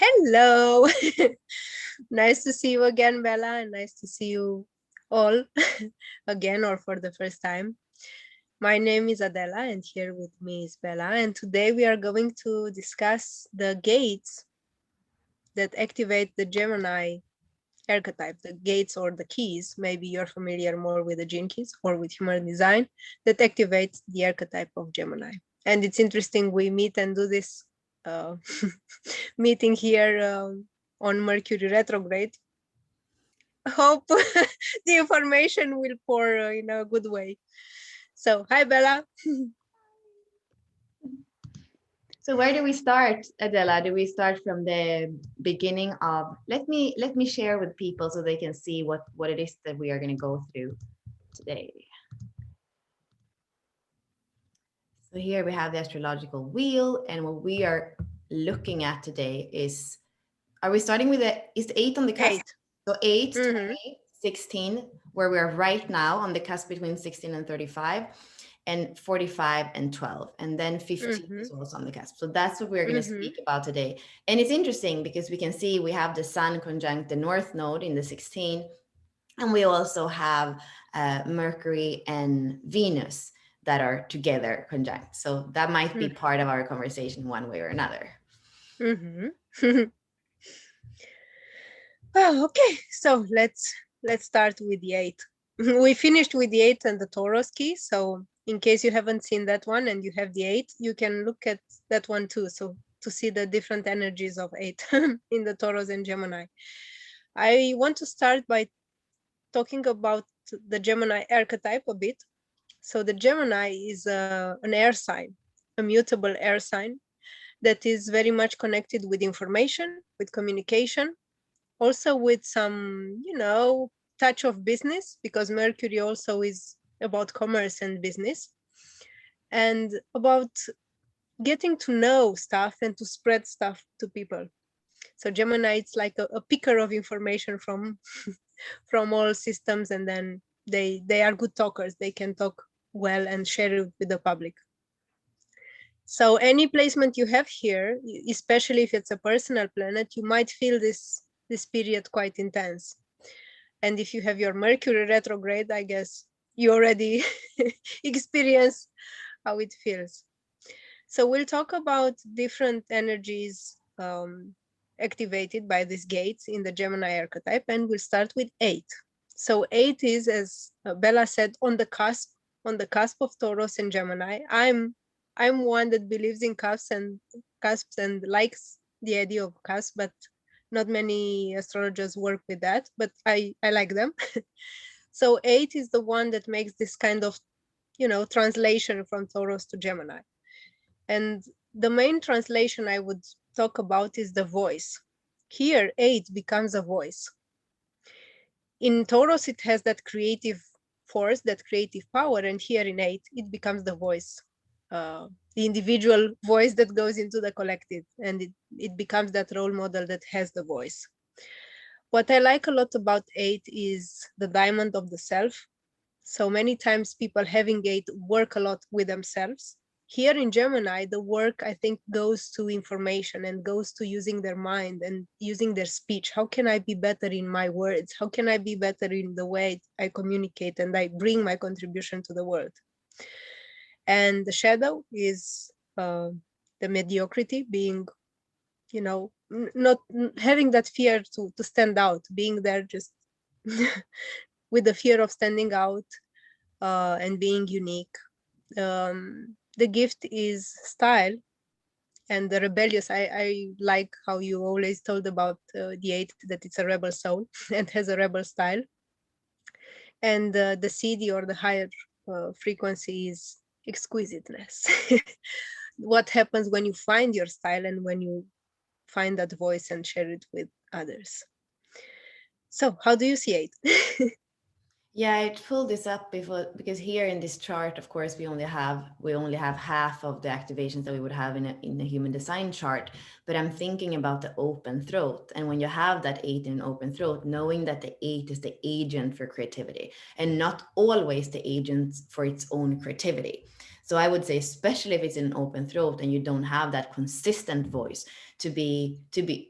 Hello. Nice to see you again, Bella, and nice to see you all again or for the first time. My name is Adela, and here with me is Bella, and today we are going to discuss the gates that activate the Gemini archetype, the gates or the keys. Maybe you're familiar more with the gene keys or with human design that activates the archetype of Gemini. And it's interesting we meet and do this uh, meeting here on Mercury retrograde. Hope the information will pour in a good way. So, hi Bella. So where do we start, Adela? Do we start from the beginning of, let me share with people so they can see what it is that we are going to go through today. So here we have the astrological wheel, and what we are looking at today is, are we starting with is the 8 on the cusp? 8. So 8, Mm-hmm. 20, 16, where we are right now on the cusp between 16 and 35. And 45 and 12, and then 15 is also on the cusp. So that's what we're going to speak about today. And it's interesting because we can see we have the sun conjunct the north node in the 16, and we also have Mercury and Venus that are together conjunct. So that might be part of our conversation one way or another. Oh, okay, so let's start with the 8. We finished with the 8 and the Taurus key, so in case you haven't seen that one and you have the 8, you can look at that one too, so to see the different energies of 8 in the Taurus and Gemini. I want to start by talking about the Gemini archetype a bit. So the Gemini is an air sign, a mutable air sign that is very much connected with information, with communication, also with some, touch of business, because Mercury also is about commerce and business, and about getting to know stuff and to spread stuff to people. So Gemini, it's like a picker of information from from all systems, and then they are good talkers. They can talk well and share it with the public. So any placement you have here, especially if it's a personal planet, you might feel this period quite intense. And if you have your Mercury retrograde, I guess you already experience how it feels. So we'll talk about different energies activated by these gates in the Gemini archetype, and we'll start with 8. So 8 is, as Bella said, on the cusp of Taurus and Gemini. I'm one that believes in cusps and likes the idea of cusp, but not many astrologers work with that, but I like them. So 8 is the one that makes this kind of, translation from Taurus to Gemini. And the main translation I would talk about is the voice. Here, 8 becomes a voice. In Taurus, it has that creative force, that creative power, and here in 8, it becomes the voice, the individual voice that goes into the collective, and it becomes that role model that has the voice. What I like a lot about 8 is the diamond of the self. So many times people having 8 work a lot with themselves. Here in Gemini, the work, I think, goes to information and goes to using their mind and using their speech. How can I be better in my words? How can I be better in the way I communicate and I bring my contribution to the world? And the shadow is the mediocrity, being, not having that fear to stand out, being there just with the fear of standing out and being unique. The gift is style, and the rebellious. I like how you always told about the 8, that it's a rebel soul and has a rebel style. And the CD, or the higher frequency, is exquisiteness. What happens when you find your style and when you find that voice and share it with others? So how do you see 8? Yeah, I pulled this up before because here in this chart, of course, we only have half of the activations that we would have in a human design chart. But I'm thinking about the open throat, and when you have that 8 in an open throat, knowing that the 8 is the agent for creativity and not always the agent for its own creativity. So I would say, especially if it's in an open throat and you don't have that consistent voice, to be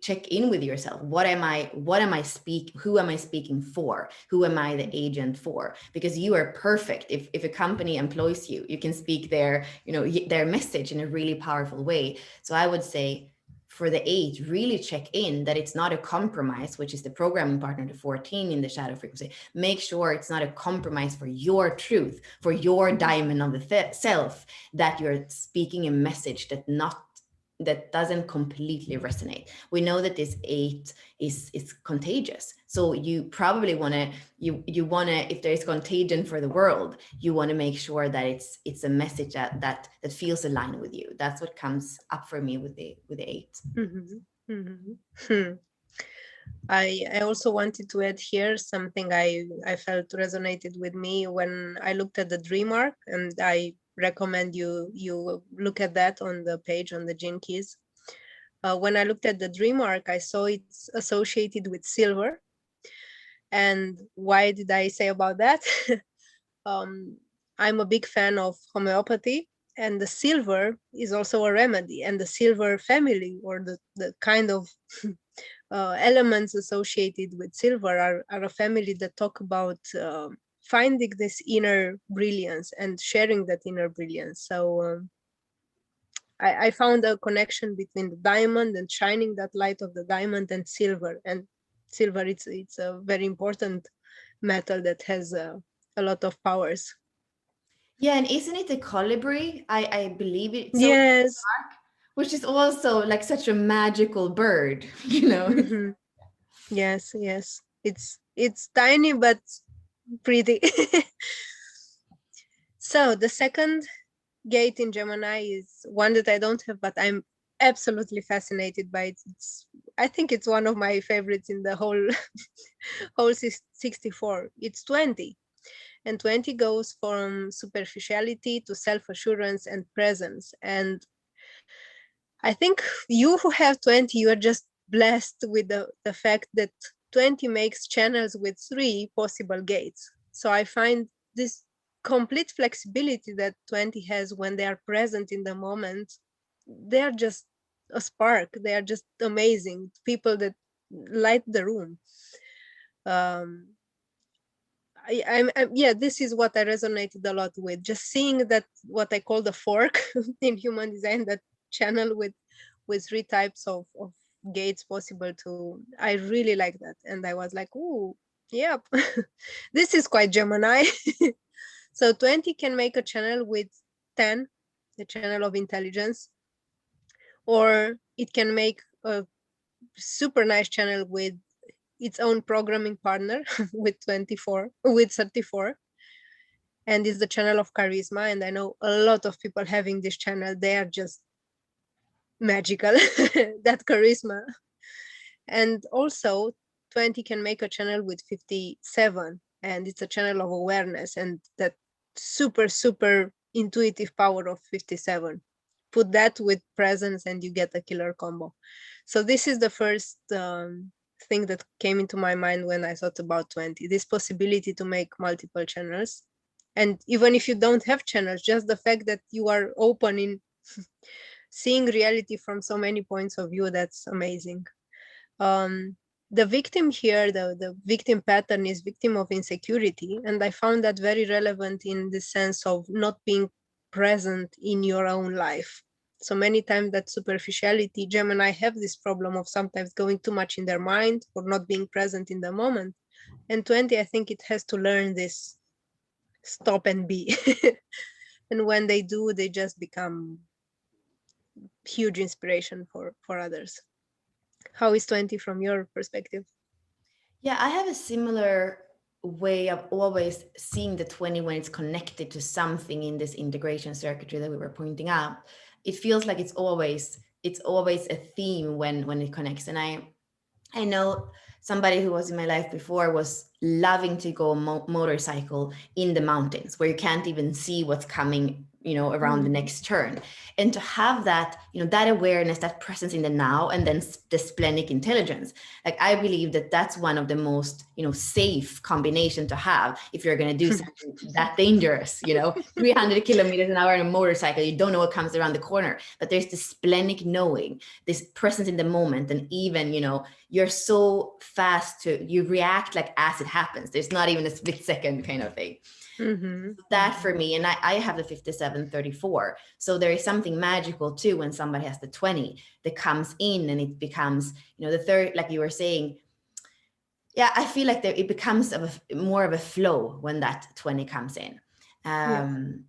check in with yourself. Who am I speaking for? Who am I the agent for? Because you are perfect. If a company employs you, you can speak their, their message in a really powerful way. So I would say, for the 8, really check in that it's not a compromise, which is the programming partner to 14 in the shadow frequency. Make sure it's not a compromise for your truth, for your diamond of the self, that you're speaking a message that doesn't completely resonate. We know that this 8 is contagious. So you probably want to, you want to, if there is contagion for the world, you want to make sure that it's a message that feels aligned with you. That's what comes up for me with the 8. Mm-hmm. Mm-hmm. I also wanted to add here something I felt resonated with me when I looked at the dream arc, and I recommend you look at that on the page on the Gene Keys. When I looked at the dream arc, I saw it's associated with silver. And why did I say about that? I'm a big fan of homeopathy, and the silver is also a remedy. And the silver family, or the kind of elements associated with silver, are a family that talk about finding this inner brilliance and sharing that inner brilliance. So I found a connection between the diamond and shining that light of the diamond and silver. And silver, it's a very important metal that has a lot of powers. Yeah, and isn't it the colibri? I believe it. So, Yes. which is also like such a magical bird, you know. Mm-hmm. Yes, yes. It's tiny but pretty. So the second gate in Gemini is one that I don't have, but I'm absolutely fascinated by it. I think it's one of my favorites in the whole whole 64. It's 20. And 20 goes from superficiality to self-assurance and presence. And I think you who have 20, you are just blessed with the fact that 20 makes channels with 3 possible gates. So I find this complete flexibility that 20 has when they are present in the moment. They are just a spark. They are just amazing people that light the room. Um, yeah, this is what I resonated a lot with. Just seeing that, what I call the fork in human design, that channel with 3 types of gates possible to. I really like that, and I was like, "Ooh, yep, this is quite Gemini." So 20 can make a channel with 10, the channel of intelligence, or it can make a super nice channel with its own programming partner with 24, with 34, and it's the channel of charisma. And I know a lot of people having this channel, they are just magical. That charisma. And also 20 can make a channel with 57, and it's a channel of awareness, and that super intuitive power of 57. Put that with presence and you get a killer combo. So this is the first thing that came into my mind when I thought about 20, this possibility to make multiple channels. And even if you don't have channels, just the fact that you are open in seeing reality from so many points of view, that's amazing. um, the victim here, the victim pattern is victim of insecurity. And I found that very relevant in the sense of not being present in your own life. So many times that superficiality, Gemini have this problem of sometimes going too much in their mind or not being present in the moment. And 20, I think it has to learn this stop and be. And when they do, they just become huge inspiration for others. How is 20 from your perspective? Yeah, I have a similar way of always seeing the 20 when it's connected to something in this integration circuitry that we were pointing out. It feels like it's always a theme when it connects. And I know somebody who was in my life before was loving to go motorcycle in the mountains where you can't even see what's coming around the next turn. And to have that, that awareness, that presence in the now, and then the splenic intelligence, like I believe that that's one of the most, safe combination to have if you're going to do something that dangerous, 300 kilometers an hour on a motorcycle, you don't know what comes around the corner, but there's this splenic knowing, this presence in the moment. And even, you're so fast you react like as it happens. There's not even a split second kind of thing. That for me, and I have the 5734. So there is something magical too when somebody has the 20 that comes in, and it becomes, the third, like you were saying. Yeah, I feel like it becomes more of a flow when that 20 comes in. And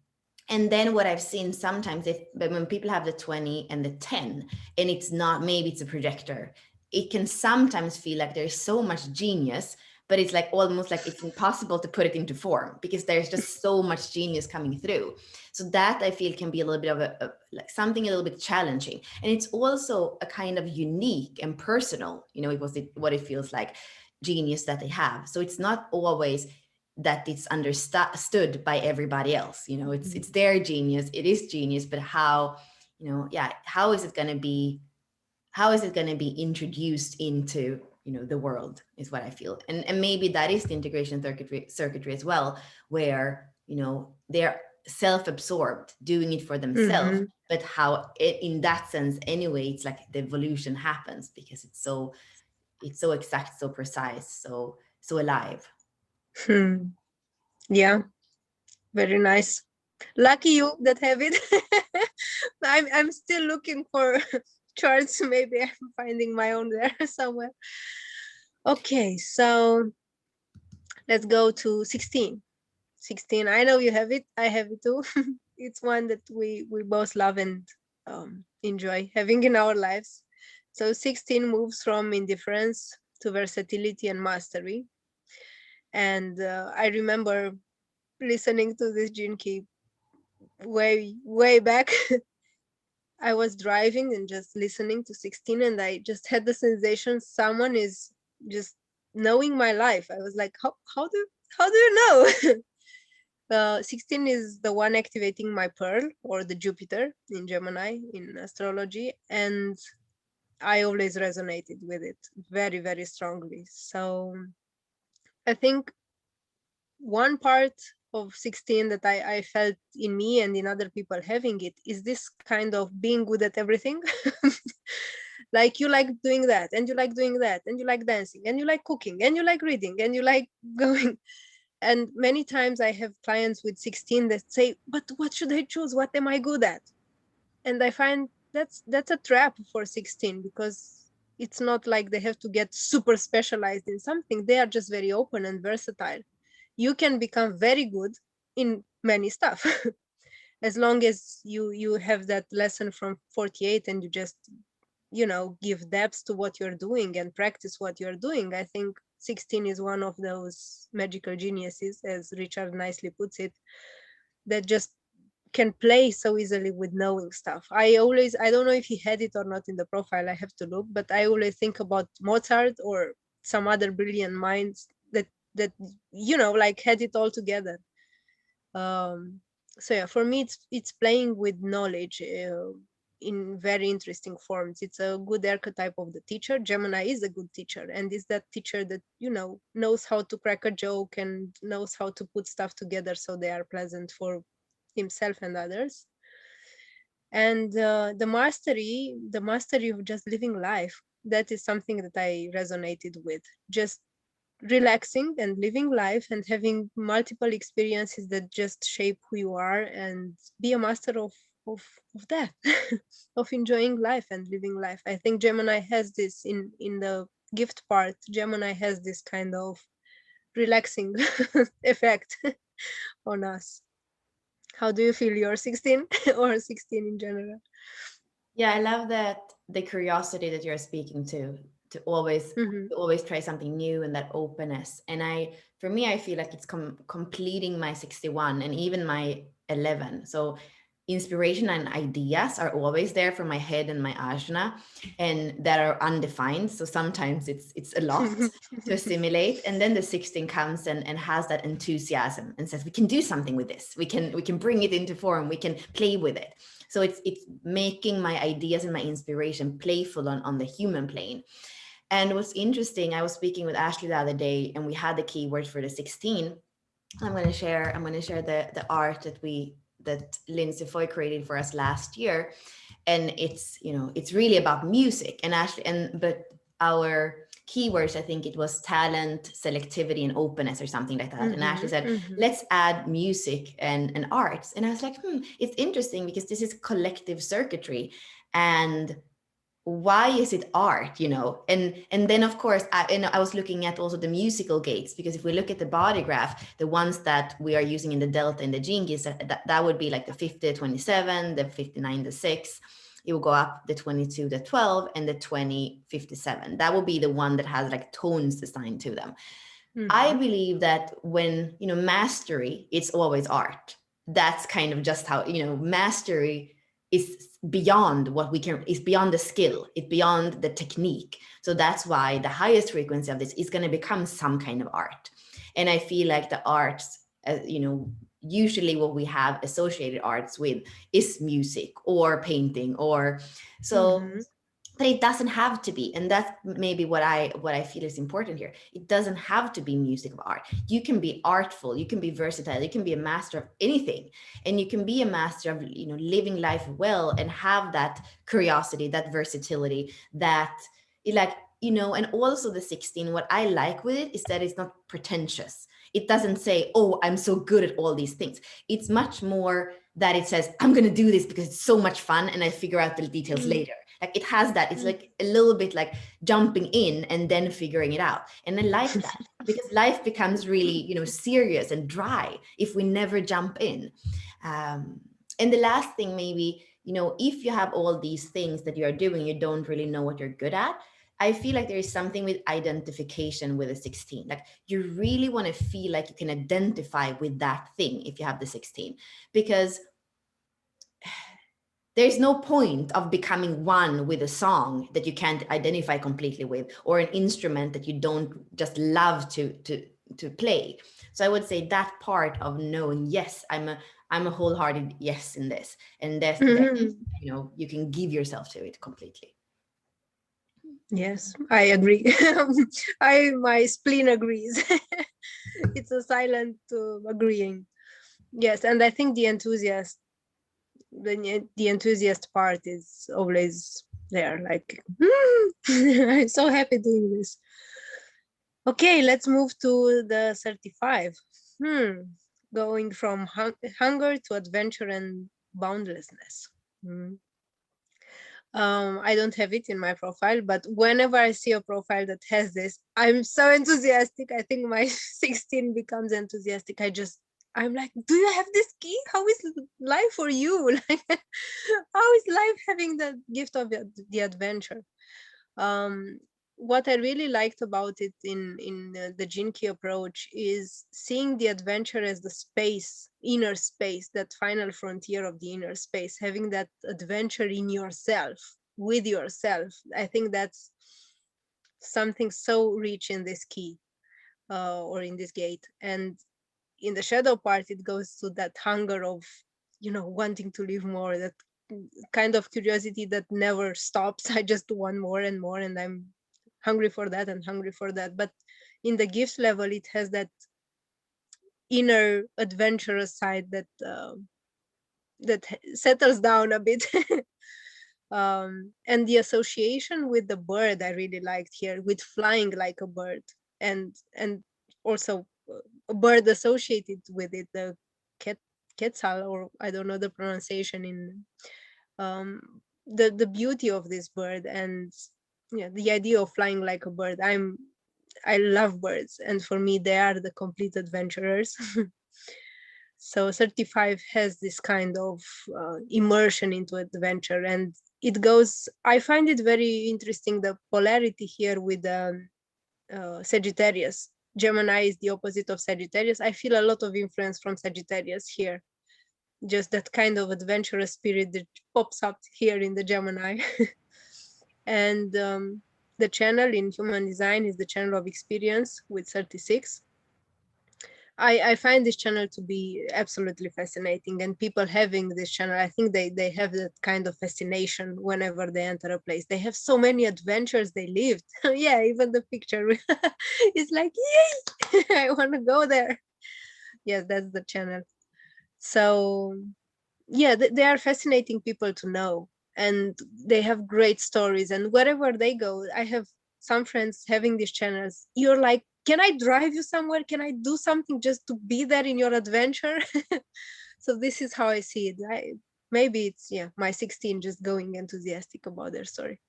then what I've seen sometimes, when people have the 20 and the 10, and it's not, maybe it's a projector, it can sometimes feel like there's so much genius, but it's like almost like it's impossible to put it into form because there's just so much genius coming through. So that I feel can be a little bit of like something a little bit challenging. And it's also a kind of unique and personal, what it feels like, genius that they have. So it's not always that it's understood by everybody else. It's their genius. It is genius, but how is it going to be introduced into the world is what I feel. And maybe that is the integration circuitry as well, where they're self-absorbed, doing it for themselves, but how in that sense anyway, it's like the evolution happens because it's so exact, so precise, so alive. Yeah, very nice. Lucky you that have it. I'm still looking for charts. Maybe I'm finding my own there somewhere. Okay, so let's go to 16. 16, I know you have it. I have it too. It's one that we both love and enjoy having in our lives. So 16 moves from indifference to versatility and mastery. And I remember listening to this gene key way back. I was driving and just listening to 16, and I just had the sensation someone is just knowing my life. I was like, how do you know? 16 is the one activating my pearl, or the Jupiter in Gemini in astrology, and I always resonated with it very, very strongly. So I think one part of 16 that I felt in me and in other people having it is this kind of being good at everything. Like you like doing that, and you like doing that, and you like dancing, and you like cooking, and you like reading, and you like going. And many times I have clients with 16 that say, but what should I choose? What am I good at? And I find that's a trap for 16, because it's not like they have to get super specialized in something. They are just very open and versatile. You can become very good in many stuff as long as you have that lesson from 48 and you just give depth to what you're doing and practice what you're doing. I think 16 is one of those magical geniuses, as Richard nicely puts it, that just can play so easily with knowing stuff. I don't know if he had it or not in the profile, I have to look, but I always think about Mozart or some other brilliant minds that like had it all together. So yeah, for me it's playing with knowledge in very interesting forms. It's a good archetype of the teacher. Gemini is a good teacher, and is that teacher that knows how to crack a joke and knows how to put stuff together so they are pleasant for himself and others. And the mastery of just living life, that is something that I resonated with. Just relaxing and living life and having multiple experiences that just shape who you are, and be a master of that. Of enjoying life and living life. I think Gemini has this in the gift part. Gemini has this kind of relaxing effect on us. How do you feel your 16 or 16 in general? Yeah, I love that, the curiosity that you're speaking to always try something new, and that openness. And for me, I feel like it's completing my 61 and even my 11. So inspiration and ideas are always there for my head and my ajna, and that are undefined. So sometimes it's a lot to assimilate. And then the 16 comes and has that enthusiasm and says, we can do something with this. We can bring it into form. We can play with it. So it's making my ideas and my inspiration playful on the human plane. And what's interesting, I was speaking with Ashley the other day, and we had the keywords for the 16. I'm going to share the art that Lindsay Foy created for us last year. And it's really about music. And Ashley, but our keywords, I think it was talent, selectivity, and openness, or something like that. And Ashley said, let's add music and arts. And I was like, it's interesting, because this is collective circuitry. And why is it art, and then of course I was looking at also the musical gates, because if we look at the body graph, the ones that we are using in the delta and the gene keys, that would be like the 50, the 27, the 59, the 6. It will go up the 22, the 12, and the 20, 57. That will be the one that has like tones assigned to them. I believe that when mastery, it's always art. That's kind of just how mastery is beyond what we can, is beyond the skill, it's beyond the technique. So that's why the highest frequency of this is going to become some kind of art. And I feel like the arts, usually what we have associated arts with is music or painting, or so. But it doesn't have to be, and that's maybe what I feel is important here. It doesn't have to be music of art. You can be artful, you can be versatile, you can be a master of anything, and you can be a master of living life well, and have that curiosity, that versatility, that and also the 16. What I like with it is that it's not pretentious. It doesn't say, oh, I'm so good at all these things. It's much more that it says, I'm going to do this because it's so much fun, and I figure out the details later. Like it has that. It's like a little bit like jumping in and then figuring it out. And I like that, because life becomes really, serious and dry if we never jump in. And the last thing, maybe, if you have all these things that you're doing, you don't really know what you're good at. I feel like there is something with identification with a 16. Like you really want to feel like you can identify with that thing if you have the 16, because there's no point of becoming one with a song that you can't identify completely with, or an instrument that you don't just love to play. So I would say that part of knowing, yes, I'm a wholehearted yes in this, and that you can give yourself to it completely. Yes, I agree. My spleen agrees. It's a silent agreeing. Yes, and I think the enthusiast part is always there. Like, I'm so happy doing this. Okay, let's move to the 35. Going from hunger to adventure and boundlessness. I don't have it in my profile, but whenever I see a profile that has this, I'm so enthusiastic. I think my 16 becomes enthusiastic. I'm like, do you have this key? How is life for you? Like, how is life having the gift of the adventure? What I really liked about it in the Gene Key approach is seeing the adventure as the space, inner space, that final frontier of the inner space, having that adventure in yourself, with yourself. I think that's something so rich in this key, or in this gate. And in the shadow part, it goes to that hunger of, wanting to live more, that kind of curiosity that never stops. I just want more and more, and I'm hungry for that and hungry for that. But in the gifts level, it has that inner adventurous side that settles down a bit. And the association with the bird, I really liked here, with flying like a bird, and also a bird associated with it, the quetzal, or I don't know the pronunciation in the beauty of this bird, and the idea of flying like a bird. I love birds, and for me they are the complete adventurers. So 35 has this kind of immersion into adventure, and it goes, I find it very interesting, the polarity here with Sagittarius. Gemini is the opposite of Sagittarius. I feel a lot of influence from Sagittarius here. just that kind of adventurous spirit that pops up here in the Gemini. And the channel in human design is the channel of experience with 36. I find this channel to be absolutely fascinating, and people having this channel, I think they have that kind of fascination whenever they enter a place. They have so many adventures they lived. Yeah, even the picture is like, yay, I want to go there. Yes, that's the channel. So yeah, they are fascinating people to know, and they have great stories, and wherever they go, I have some friends having these channels. You're like, can I drive you somewhere? Can I do something just to be there in your adventure? So this is how I see it. Maybe it's, yeah, my 16 just going enthusiastic about their story.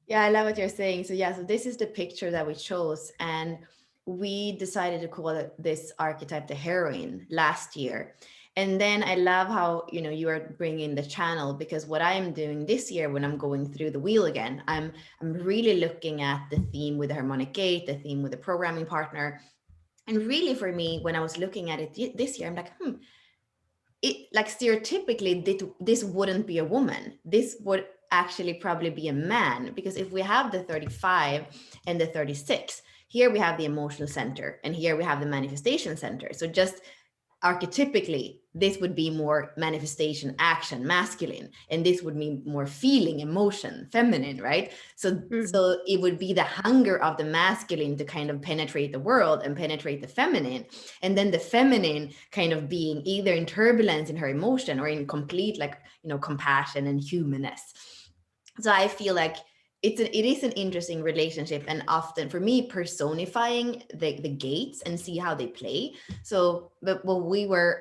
Yeah, I love what you're saying. So yeah, so this is the picture that we chose, and we decided to call this archetype the heroine last year. And then I love how, you are bringing the channel, because what I'm doing this year when I'm going through the wheel again, I'm really looking at the theme with the harmonic gate, the theme with the programming partner. And really for me, when I was looking at it this year, I'm like, it, like, stereotypically this wouldn't be a woman. This would actually probably be a man, because if we have the 35 and the 36, here we have the emotional center and here we have the manifestation center. So just archetypically, this would be more manifestation, action, masculine, and this would be more feeling, emotion, feminine, right? So it would be the hunger of the masculine to kind of penetrate the world and penetrate the feminine, and then the feminine kind of being either in turbulence in her emotion or in complete, like, compassion and humanness. So I feel like it is an interesting relationship, and often for me personifying the gates and see how they play. So, but when we were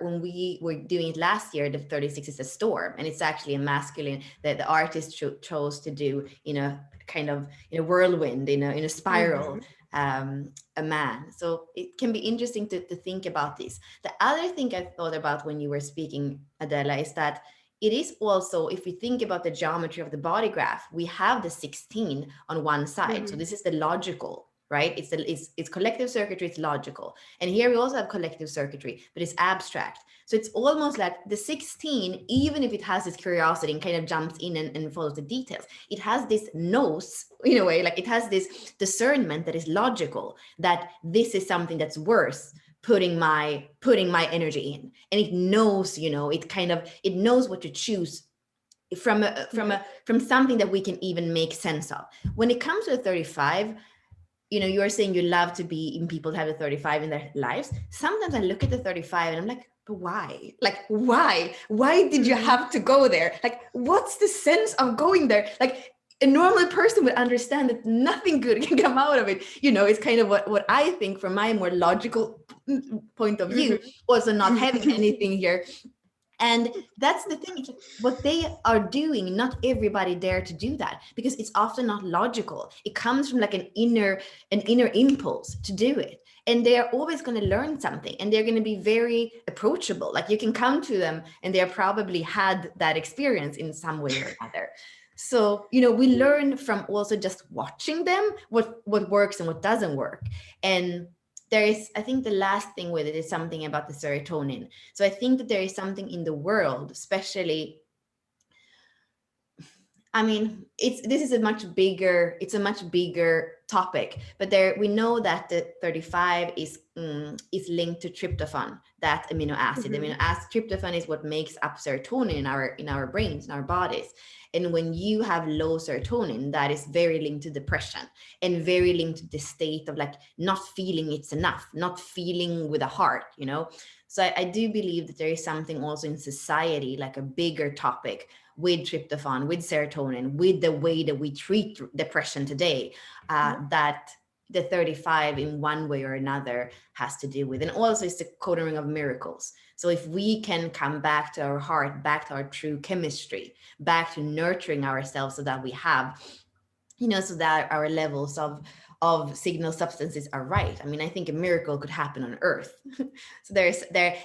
doing it last year, the 36 is a storm, and it's actually a masculine that the artist chose to do, kind of in a whirlwind, in a spiral, a man. So it can be interesting to think about this. The other thing I thought about when you were speaking, Adela, is that it is also, if we think about the geometry of the body graph, we have the 16 on one side. So this is the logical, right? It's collective circuitry, it's logical. And here we also have collective circuitry, but it's abstract. So it's almost like the 16, even if it has this curiosity and kind of jumps in and follows the details, it has this nose, in a way, like it has this discernment that is logical, that this is something that's worth putting my energy in, and it knows, it knows what to choose from something that we can even make sense of. When it comes to the 35, you are saying you love to be in people have a 35 in their lives. Sometimes I look at the 35 and I'm like, but why? Like, why did you have to go there? Like, what's the sense of going there? Like, a normal person would understand that nothing good can come out of it. It's kind of what I think from my more logical point of view, also not having anything here. And that's the thing, what they are doing, not everybody dare to do that, because it's often not logical. It comes from like an inner impulse to do it. And they are always going to learn something, and they're going to be very approachable. Like, you can come to them and they probably had that experience in some way or other. So, we learn from also just watching them, what works and what doesn't work. And there is, I think the last thing with it is something about the serotonin. So I think that there is something in the world, especially, I mean, this is a much bigger topic, but we know that the 35 is linked to tryptophan, that amino acid. Amino acid, tryptophan, is what makes up serotonin in our brains, in our bodies. And when you have low serotonin, that is very linked to depression, and very linked to the state of like not feeling it's enough, not feeling with a heart, So I do believe that there is something also in society, like a bigger topic, with tryptophan, with serotonin, with the way that we treat depression today, that the 35 in one way or another has to do with. And also it's the coding ring of miracles. So if we can come back to our heart, back to our true chemistry, back to nurturing ourselves so that we have, so that our levels of signal substances are right. I mean, I think a miracle could happen on Earth. So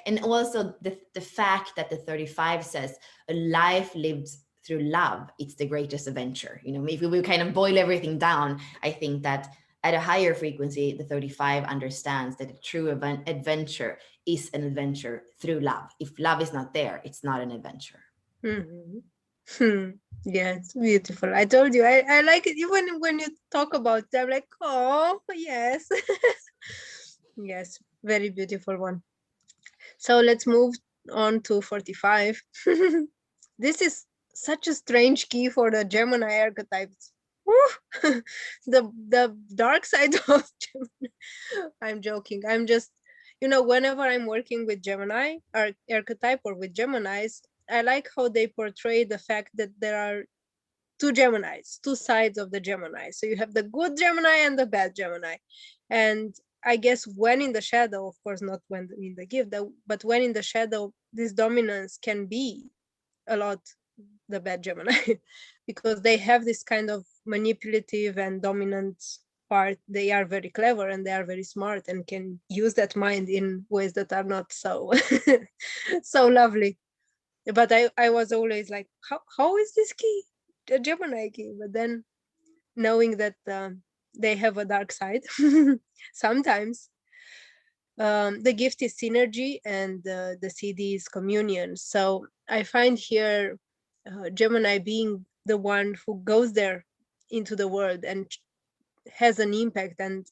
and also the fact that the 35 says a life lived through love, it's the greatest adventure. If we kind of boil everything down, I think that at a higher frequency, the 35 understands that a true adventure is an adventure through love. If love is not there, it's not an adventure. Yeah, it's beautiful. I told you, I like it. Even when you talk about it, I'm like, oh, yes. Yes, very beautiful one. So let's move on to 45. This is such a strange key for the Gemini archetypes. The dark side of Gemini. I'm joking. I'm just, whenever I'm working with Gemini archetype or with Geminis, I like how they portray the fact that there are two Geminis, two sides of the Gemini. So you have the good Gemini and the bad Gemini. And I guess when in the shadow, of course, not when in the gift, but when in the shadow, this dominance can be a lot the bad Gemini because they have this kind of manipulative and dominant part. They are very clever and they are very smart and can use that mind in ways that are not so so lovely. But I was always like, how is this key a Gemini key? But then knowing that they have a dark side sometimes. The gift is synergy and the CD is communion. So I find here Gemini being the one who goes there into the world and has an impact and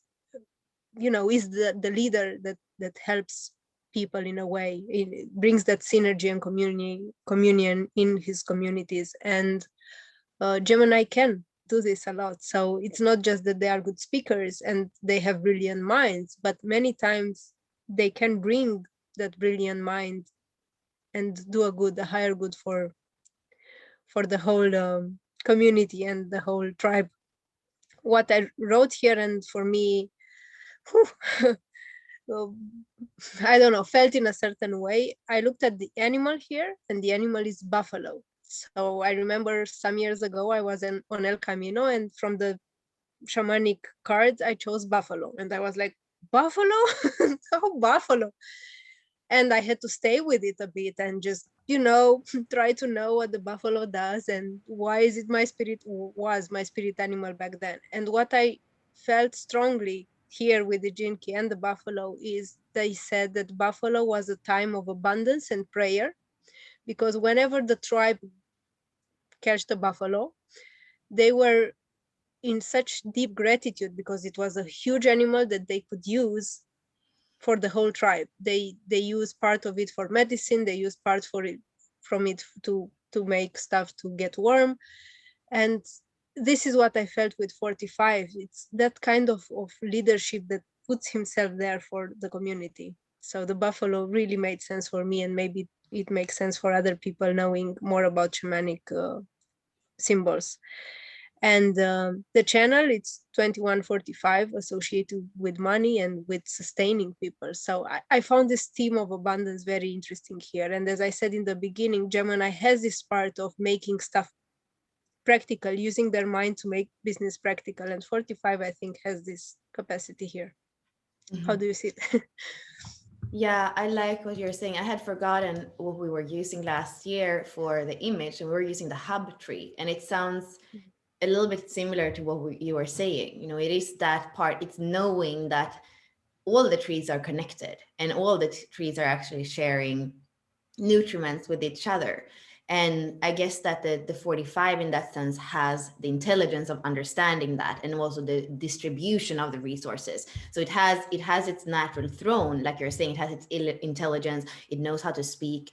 is the leader that helps people in a way. It brings that synergy and communion in his communities. And Gemini can do this a lot. So it's not just that they are good speakers and they have brilliant minds, but many times they can bring that brilliant mind and do a higher good for the whole community and the whole tribe. What I wrote here, and for me, whew, I don't know, felt in a certain way. I looked at the animal here, and the animal is buffalo. So I remember some years ago, I was on El Camino, and from the shamanic cards, I chose buffalo. And I was like, buffalo? How buffalo? And I had to stay with it a bit and just, try to know what the buffalo does and why is it was my spirit animal back then. And what I felt strongly here with the Jinki and the buffalo is they said that buffalo was a time of abundance and prayer, because whenever the tribe catch the buffalo, they were in such deep gratitude because it was a huge animal that they could use for the whole tribe. They use part of it for medicine. They use part from it to make stuff to get warm. And this is what I felt with 45. It's that kind of leadership that puts himself there for the community. So the buffalo really made sense for me, and maybe it makes sense for other people knowing more about shamanic symbols. And the channel, it's 2145, associated with money and with sustaining people. So I found this theme of abundance very interesting here. And as I said in the beginning, Gemini has this part of making stuff practical, using their mind to make business practical. And 45, I think, has this capacity here. How do you see it? Yeah, I like what you're saying. I had forgotten what we were using last year for the image, and we were using the hub tree. And it sounds a little bit similar to what you were saying. It is that part, it's knowing that all the trees are connected and all the trees are actually sharing nutriments with each other. And I guess that the 45 in that sense has the intelligence of understanding that, and also the distribution of the resources. So it has its natural throne, like you're saying, it has its intelligence, it knows how to speak,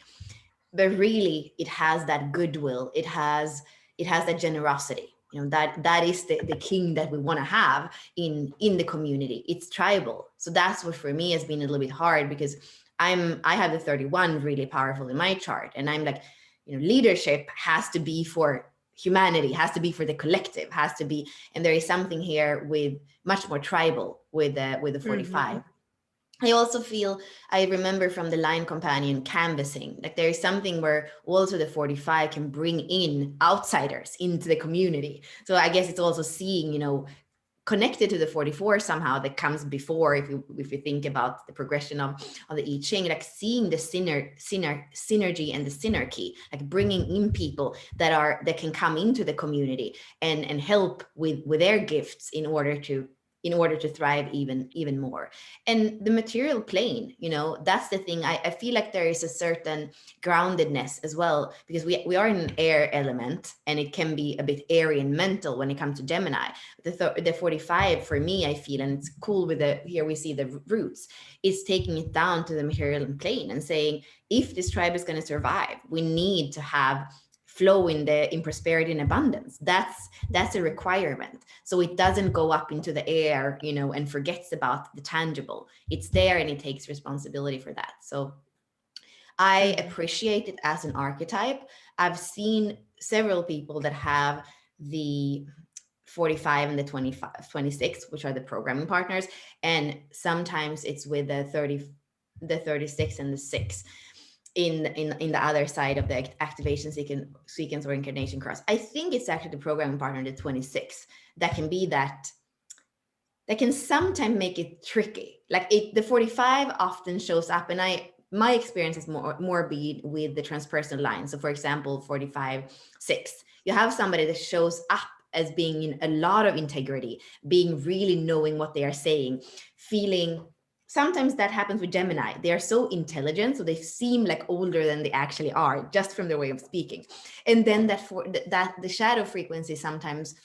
but really it has that goodwill, it has that generosity. That is the king that we want to have in the community. It's tribal. So that's what for me has been a little bit hard, because I have the 31 really powerful in my chart, and I'm like, leadership has to be for humanity, has to be for the collective, has to be, and there is something here with much more tribal with the 45. I also feel, I remember from the line companion canvassing, like there is something where also the 45 can bring in outsiders into the community. So I guess it's also seeing, connected to the 44 somehow, that comes before, if you think about the progression of the I Ching, like seeing the synergy and the synarchy, like bringing in people that can come into the community and help with their gifts in order to in order to thrive even more. And the material plane, that's the thing. I feel like there is a certain groundedness as well, because we are in an air element, and it can be a bit airy and mental when it comes to Gemini. The 45 for me, I feel, and it's cool with here we see the roots, is taking it down to the material plane and saying, if this tribe is going to survive, we need to have flow in prosperity and abundance. That's a requirement. So it doesn't go up into the air, and forgets about the tangible. It's there, and it takes responsibility for that. So I appreciate it as an archetype. I've seen several people that have the 45 and the 26, which are the programming partners, and sometimes it's with the 36 and the 6 in the other side of the activation sequence or incarnation cross. I think it's actually the programming partner, the 26, that can sometimes make it tricky. Like the 45 often shows up, and my experience is more be with the transpersonal line. So for example, 45, 6, you have somebody that shows up as being in a lot of integrity, being really knowing what they are saying, feeling. Sometimes that happens with Gemini. They are so intelligent, so they seem like older than they actually are, just from their way of speaking. And then that the shadow frequency sometimes,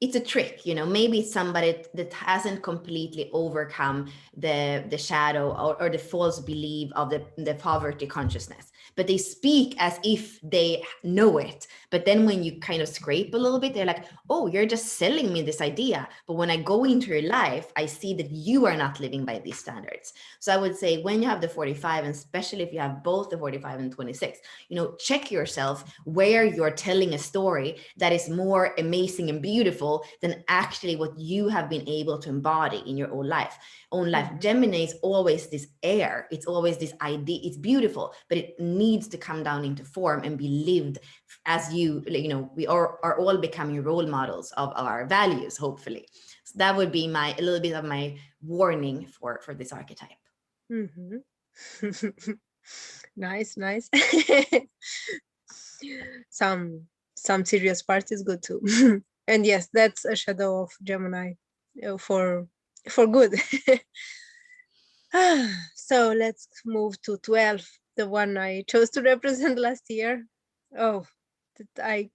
it's a trick. Maybe it's somebody that hasn't completely overcome the shadow or the false belief of the poverty consciousness, but they speak as if they know it. But then when you kind of scrape a little bit, they're like, oh, you're just selling me this idea, but when I go into your life, I see that you are not living by these standards. So I would say, when you have the 45, and especially if you have both the 45 and 26, check yourself where you're telling a story that is more amazing and beautiful than actually what you have been able to embody in your own life. Gemini is always this air. It's always this idea. It's beautiful, but it needs to come down into form and be lived as we are all becoming role models of our values, hopefully. So that would be a little bit of my warning for this archetype. Nice. some serious part is good too. And yes, that's a shadow of Gemini, for good. So let's move to 12, the one I chose to represent last year. Oh, I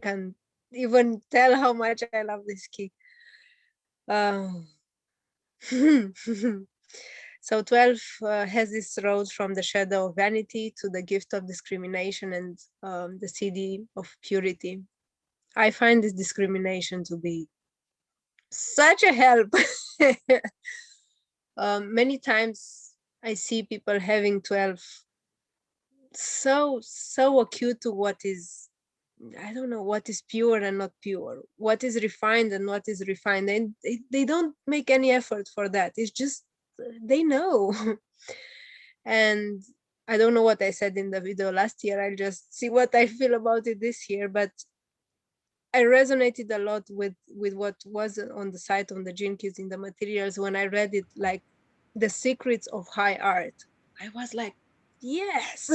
can't even tell how much I love this key. So 12 has this road from the shadow of vanity to the gift of discrimination and the city of purity. I find this discrimination to be such a help. Many times I see people having 12 so acute to what is, I don't know, what is pure and not pure, what is refined and what is refined, and they don't make any effort for that. It's just they know. And I don't know what I said in the video last year. I'll just see what I feel about it this year. But I resonated a lot with what was on the site, on the Gene Keys, in the materials, when I read it, like the secrets of high art. I was like, yes.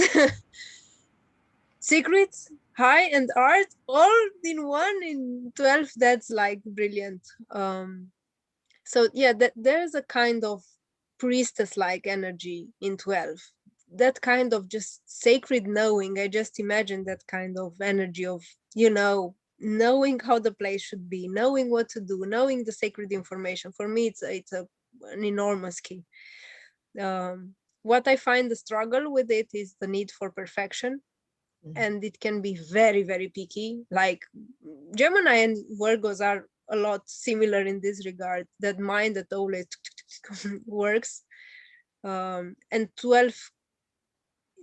Secrets, high, and art all in one, in 12. That's like brilliant. So yeah, there's a kind of priestess like energy in 12, that kind of just sacred knowing. I just imagine that kind of energy of, knowing how the place should be, knowing what to do, knowing the sacred information. For me, it's an enormous key. What I find the struggle with it is the need for perfection. And it can be very, very picky. Like Gemini and Virgos are a lot similar in this regard, that mind that always works. And 12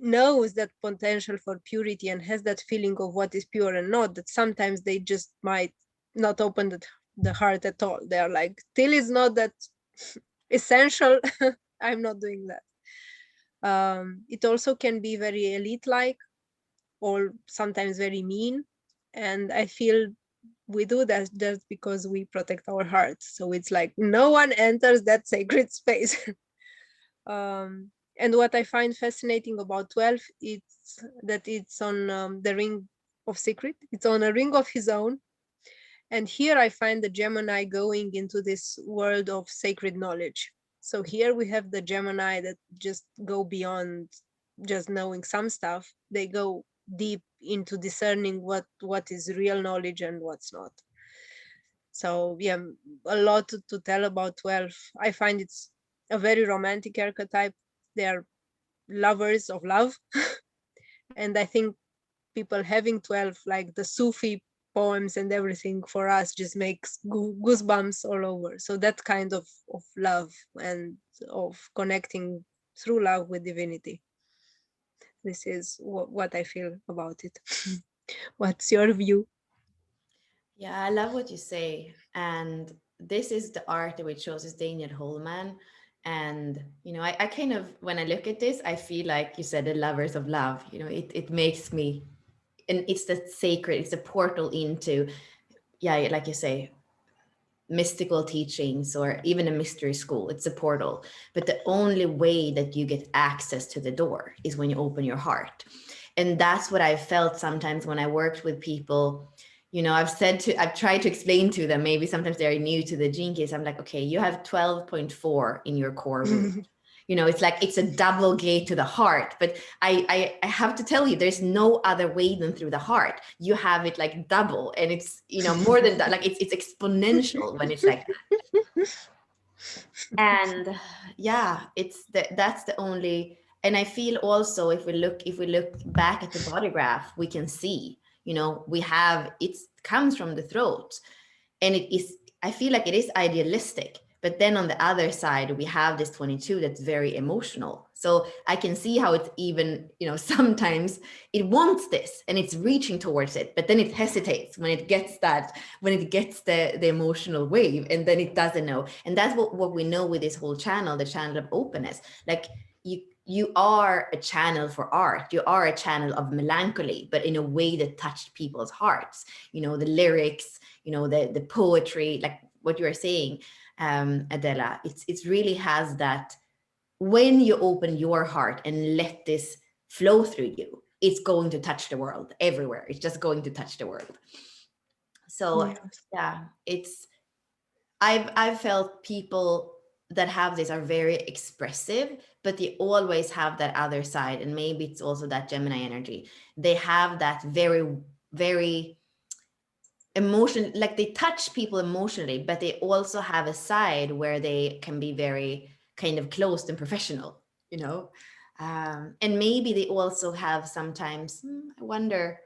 knows that potential for purity and has that feeling of what is pure and not, that sometimes they just might not open the heart at all. They're like, till is not that essential. I'm not doing that. It also can be very elite like, or sometimes very mean. And I feel we do that just because we protect our hearts. So it's like no one enters that sacred space. And what I find fascinating about 12, it's that it's on the ring of secret. It's on a ring of his own. And here I find the Gemini going into this world of sacred knowledge. So here we have the Gemini that just go beyond just knowing some stuff. They go deep into discerning what is real knowledge and what's not. So yeah, a lot to tell about 12. I find it's a very romantic archetype. They are lovers of love. And I think people having 12, like the Sufi poems and everything, for us just makes goosebumps all over. So that kind of love and of connecting through love with divinity. This is what I feel about it. What's your view? Yeah, I love what you say. And this is the art that we chose is Daniel Holman. And, I kind of, when I look at this, I feel like you said, the lovers of love, it makes me, and it's the sacred, it's a portal into, yeah, like you say, mystical teachings or even a mystery school. It's a portal. But the only way that you get access to the door is when you open your heart. And that's what I felt sometimes when I worked with people. I've tried to explain to them, maybe sometimes they're new to the gene keys. I'm like, okay, you have 12.4 in your core root. It's like it's a double gate to the heart. But I have to tell you, there's no other way than through the heart. You have it like double, and it's more than that. Like it's exponential when it's like that. And yeah, that's the only. And I feel also, if we look back at the body graph, we can see, we have it comes from the throat, and it is, I feel like it is idealistic. But then on the other side, we have this 22 that's very emotional. So I can see how it's even, sometimes it wants this and it's reaching towards it, but then it hesitates when it gets the emotional wave, and then it doesn't know. And that's what we know with this whole channel, the channel of openness. Like you are a channel for art. You are a channel of melancholy, but in a way that touched people's hearts. The lyrics, the poetry, like what you are saying, Adela. It's really has that. When you open your heart and let this flow through you, it's going to touch the world everywhere. It's just going to touch the world. So Yes. yeah, I've felt people that have this are very expressive, but they always have that other side. And maybe it's also that Gemini energy. They have that very, very emotion, like they touch people emotionally, but they also have a side where they can be very kind of closed and professional, and maybe they also have sometimes, I wonder,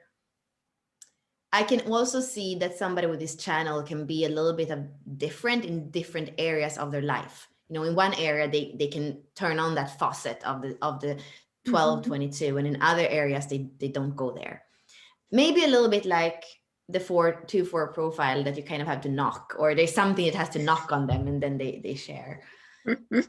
I can also see that somebody with this channel can be a little bit of different in different areas of their life. In one area they can turn on that faucet of the 12, 22, and in other areas they don't go there. Maybe a little bit like the 4-2-4 profile, that you kind of have to knock, or there's something that has to knock on them, and then they share. Uh,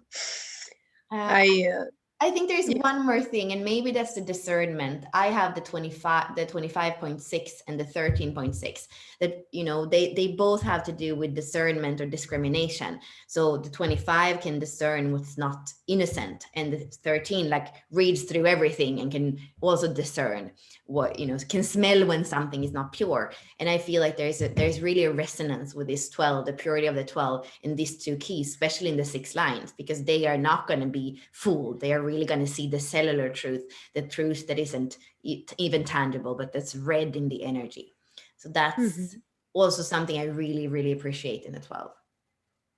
I I think there's yeah. one more thing, and maybe that's the discernment. I have the 25.6 and the 13.6, that they both have to do with discernment or discrimination. So the 25 can discern what's not innocent, and the 13 like reads through everything and can also discern what, can smell when something is not pure. And I feel like there's really a resonance with this 12, the purity of the 12 in these two keys, especially in the 6 lines, because they are not going to be fooled. They are really going to see the cellular truth, the truth that isn't even tangible, but that's read in the energy. So that's also something I really, really appreciate in the 12.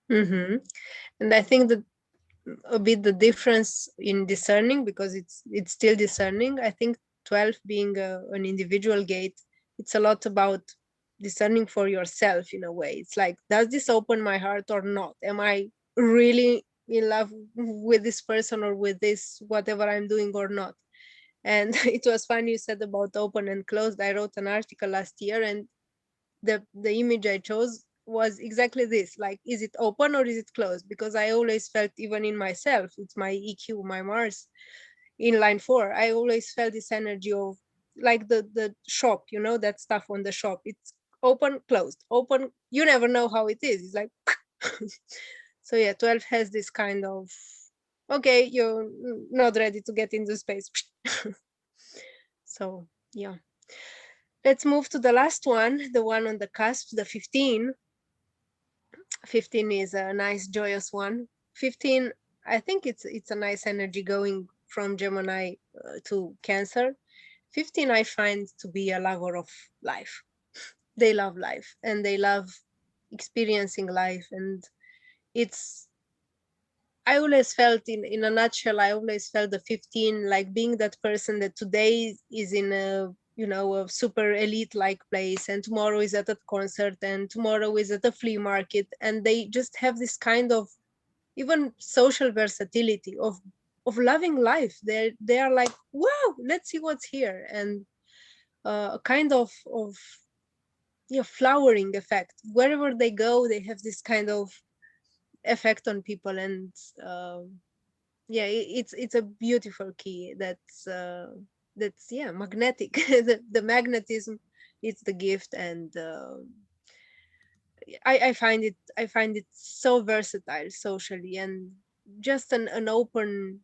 And I think that a bit the difference in discerning, because it's still discerning. I think 12 being an individual gate, it's a lot about discerning for yourself in a way. It's like, does this open my heart or not? Am I really in love with this person or with this whatever I'm doing or not? And it was funny you said about open and closed. I wrote an article last year, and the image I chose was exactly this, like, is it open or is it closed? Because I always felt, even in myself, it's my EQ, my Mars in line 4, I always felt this energy of, like, the shop, that stuff on the shop, it's open, closed, open, you never know how it is. It's like so yeah, 12 has this kind of, okay, you're not ready to get into space. So yeah, Let's move to the last one, the one on the cusp, the 15. 15 is a nice, joyous one. 15, I think it's a nice energy going from Gemini to Cancer. 15, I find to be a lover of life. They love life and they love experiencing life. And it's, I always felt, in a nutshell, I always felt the 15 like being that person that today is in a, a super elite like place, and tomorrow is at a concert, and tomorrow is at a flea market, and they just have this kind of even social versatility of loving life. They are like, wow, let's see what's here. And a kind of flowering effect. Wherever they go, they have this kind of effect on people. And it's a beautiful key that's magnetic. The magnetism, it's the gift. And I find it so versatile socially, and just an open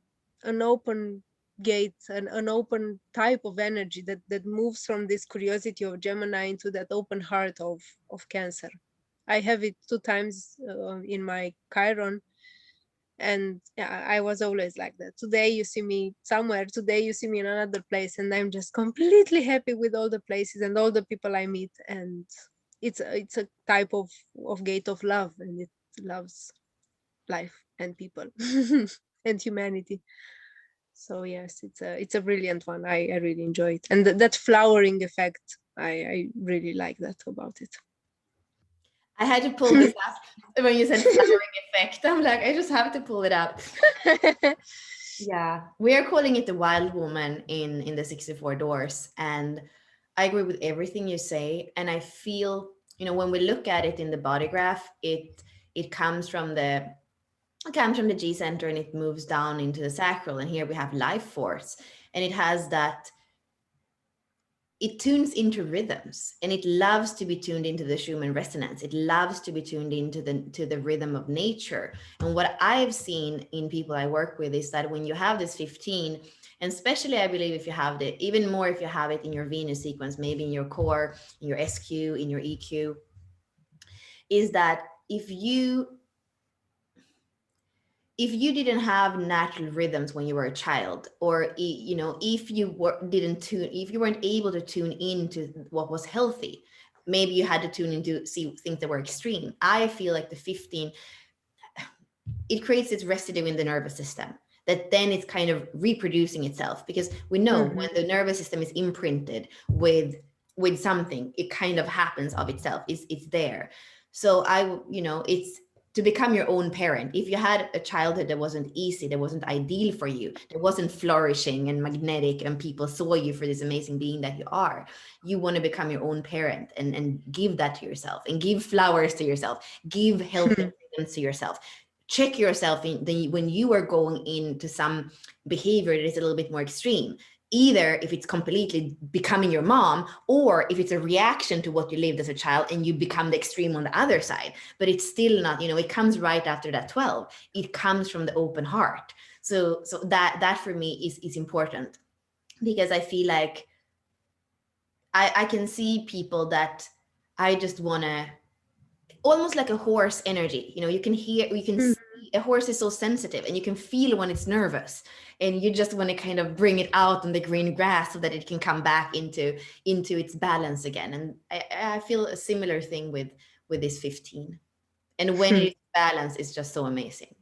gate, an open type of energy that moves from this curiosity of Gemini into that open heart of Cancer. I have it 2 times in my Chiron. And yeah, I was always like that. Today you see me somewhere, today you see me in another place, and I'm just completely happy with all the places and all the people I meet. And it's a type of gate of love, and it loves life and people and humanity. So yes, it's a brilliant one. I really enjoy it. And that flowering effect, I really like that about it. I had to pull this up when you said flowering effect. I'm like, I just have to pull it up. Yeah, we are calling it the wild woman in the 64 doors. And I agree with everything you say. And I feel, when we look at it in the body graph, it comes from the G center and it moves down into the sacral. And here we have life force. And it has that, it tunes into rhythms, and it loves to be tuned into the Schumann resonance. It loves to be tuned into the rhythm of nature. And what I've seen in people I work with is that when you have this 15, and especially I believe if you have it, even more if you have it in your Venus sequence, maybe in your core, in your SQ, in your EQ, is that if you didn't have natural rhythms when you were a child, or if you weren't able to tune into what was healthy, maybe you had to tune into see things that were extreme. I feel like the 15, it creates this residue in the nervous system that then it's kind of reproducing itself, because we know when the nervous system is imprinted with something, it kind of happens of itself. It's there. So it's to become your own parent. If you had a childhood that wasn't easy, that wasn't ideal for you, that wasn't flourishing and magnetic, and people saw you for this amazing being that you are, you want to become your own parent and give that to yourself, and give flowers to yourself, give healthy things to yourself. Check yourself when you are going into some behavior that is a little bit more extreme, either if it's completely becoming your mom, or if it's a reaction to what you lived as a child and you become the extreme on the other side. But it's still not, it comes right after that 12. It comes from the open heart. So that for me is important, because I feel like I can see people that I just want to, almost like a horse energy. You can see a horse is so sensitive, and you can feel when it's nervous, and you just want to kind of bring it out on the green grass so that it can come back into its balance again. And I feel a similar thing with this 15. And when it is balanced, it's just so amazing.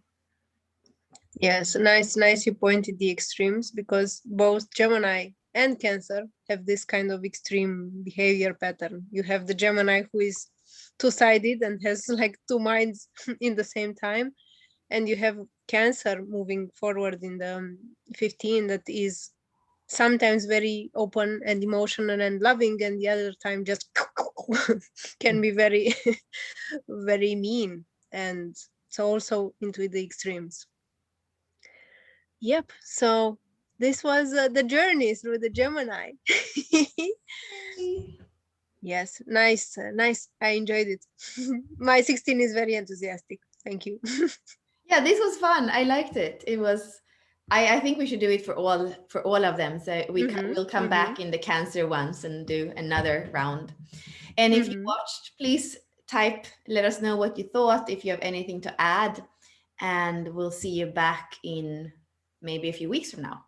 Yes, nice you pointed the extremes, because both Gemini and Cancer have this kind of extreme behavior pattern. You have the Gemini who is two-sided and has like two minds in the same time, and you have Cancer moving forward in the 15 that is sometimes very open and emotional and loving, and the other time just can be very very mean, and so also into the extremes. Yep. So this was the journey through the Gemini. Yes, nice. I enjoyed it. My 16 is very enthusiastic. Thank you. Yeah, this was fun. I liked it. It was I think we should do it for all of them. So we'll come Mm-hmm. back in the Cancer ones and do another round. And if you Mm-hmm. watched, please type, let us know what you thought, if you have anything to add, and we'll see you back in maybe a few weeks from now.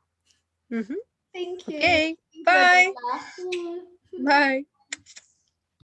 Mm-hmm. Thank you. Okay. Thank you, Bye. Adela. Bye.